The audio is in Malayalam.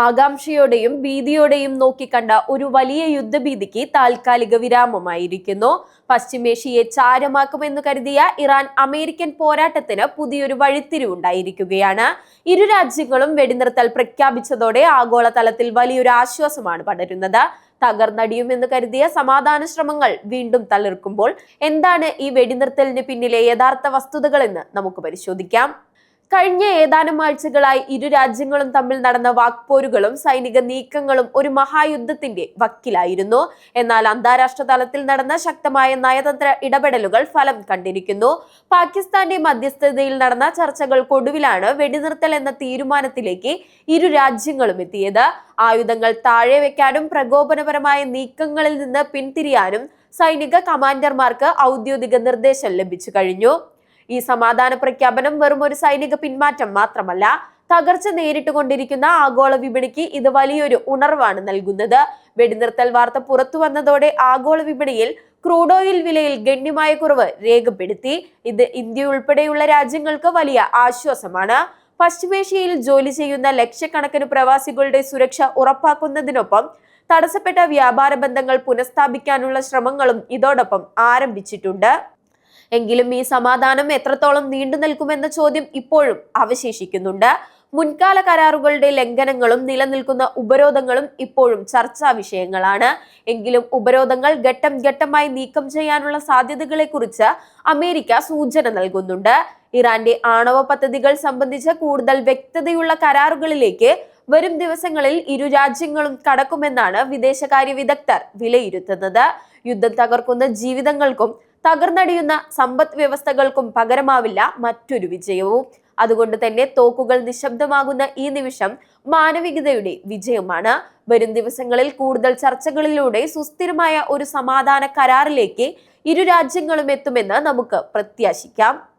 ആകാംക്ഷയോടെയും ഭീതിയോടെയും നോക്കിക്കണ്ട ഒരു വലിയ യുദ്ധഭീതിക്ക് താൽക്കാലിക വിരാമമായിരിക്കുന്നു. പശ്ചിമേഷ്യയെ ചാരമാക്കുമെന്ന് കരുതിയ ഇറാൻ അമേരിക്കൻ പോരാട്ടത്തിന് പുതിയൊരു വഴിത്തിരിവുണ്ടായിരിക്കുകയാണ്. ഇരു രാജ്യങ്ങളും വെടിനിർത്തൽ പ്രഖ്യാപിച്ചതോടെ ആഗോളതലത്തിൽ വലിയൊരു ആശ്വാസമാണ് പടരുന്നത്. തകർന്നടിയുമെന്ന് കരുതിയ സമാധാന ശ്രമങ്ങൾ വീണ്ടും തളിർക്കുമ്പോൾ എന്താണ് ഈ വെടിനിർത്തലിന് പിന്നിലെ യഥാർത്ഥ വസ്തുതകളെന്ന് നമുക്ക് പരിശോധിക്കാം. കഴിഞ്ഞ ഏതാനും ആഴ്ചകളായി ഇരു രാജ്യങ്ങളും തമ്മിൽ നടന്ന വാക്പോരുകളും സൈനിക നീക്കങ്ങളും ഒരു മഹായുദ്ധത്തിന്റെ വക്കിലായിരുന്നു. എന്നാൽ അന്താരാഷ്ട്ര തലത്തിൽ നടന്ന ശക്തമായ നയതന്ത്ര ഇടപെടലുകൾ ഫലം കണ്ടിരിക്കുന്നു. പാകിസ്ഥാന്റെ മധ്യസ്ഥതയിൽ നടന്ന ചർച്ചകൾക്കൊടുവിലാണ് വെടിനിർത്തൽ എന്ന തീരുമാനത്തിലേക്ക് ഇരു രാജ്യങ്ങളും എത്തിയത്. ആയുധങ്ങൾ താഴെ വെക്കാനും പ്രകോപനപരമായ നീക്കങ്ങളിൽ നിന്ന് പിന്തിരിയാനും സൈനിക കമാൻഡർമാർക്ക് ഔദ്യോഗിക നിർദ്ദേശം ലഭിച്ചു കഴിഞ്ഞു. ഈ സമാധാന പ്രഖ്യാപനം വെറും ഒരു സൈനിക പിന്മാറ്റം മാത്രമല്ല, തകർച്ച നേരിട്ടുകൊണ്ടിരിക്കുന്ന ആഗോള വിപണിക്ക് ഇത് വലിയൊരു ഉണർവാണ് നൽകുന്നത്. വെടിനിർത്തൽ വാർത്ത പുറത്തു വന്നതോടെ ആഗോള വിപണിയിൽ ക്രൂഡ് ഓയിൽ വിലയിൽ ഗണ്യമായ കുറവ് രേഖപ്പെടുത്തി. ഇത് ഇന്ത്യ ഉൾപ്പെടെയുള്ള രാജ്യങ്ങൾക്ക് വലിയ ആശ്വാസമാണ്. പശ്ചിമേഷ്യയിൽ ജോലി ചെയ്യുന്ന ലക്ഷക്കണക്കിന് പ്രവാസികളുടെ സുരക്ഷ ഉറപ്പാക്കുന്നതിനൊപ്പം തടസ്സപ്പെട്ട വ്യാപാര ബന്ധങ്ങൾ പുനഃസ്ഥാപിക്കാനുള്ള ശ്രമങ്ങളും ഇതോടൊപ്പം ആരംഭിച്ചിട്ടുണ്ട്. എങ്കിലും ഈ സമാധാനം എത്രത്തോളം നീണ്ടു നിൽക്കുമെന്ന ചോദ്യം ഇപ്പോഴും അവശേഷിക്കുന്നുണ്ട്. മുൻകാല കരാറുകളുടെ ലംഘനങ്ങളും നിലനിൽക്കുന്ന ഉപരോധങ്ങളും ഇപ്പോഴും ചർച്ചാ വിഷയങ്ങളാണ്. എങ്കിലും ഉപരോധങ്ങൾ ഘട്ടം ഘട്ടമായി നീക്കം ചെയ്യാനുള്ള സാധ്യതകളെ കുറിച്ച് അമേരിക്ക സൂചന നൽകുന്നുണ്ട്. ഇറാന്റെ ആണവ പദ്ധതികൾ സംബന്ധിച്ച് കൂടുതൽ വ്യക്തതയുള്ള കരാറുകളിലേക്ക് വരും ദിവസങ്ങളിൽ ഇരു രാജ്യങ്ങളും കടക്കുമെന്നാണ് വിദേശകാര്യ വിദഗ്ധർ വിലയിരുത്തുന്നത്. യുദ്ധം തകർക്കുന്ന ജീവിതങ്ങൾക്കും തകർന്നടിയുന്ന സമ്പദ് വ്യവസ്ഥകൾക്കും പകരമാവില്ല മറ്റൊരു വിജയവും. അതുകൊണ്ട് തന്നെ തോക്കുകൾ നിശബ്ദമാകുന്ന ഈ നിമിഷം മാനവികതയുടെ വിജയമാണ്. വരും ദിവസങ്ങളിൽ കൂടുതൽ ചർച്ചകളിലൂടെ സുസ്ഥിരമായ ഒരു സമാധാന കരാറിലേക്ക് ഇരു രാജ്യങ്ങളും എത്തുമെന്ന് നമുക്ക് പ്രത്യാശിക്കാം.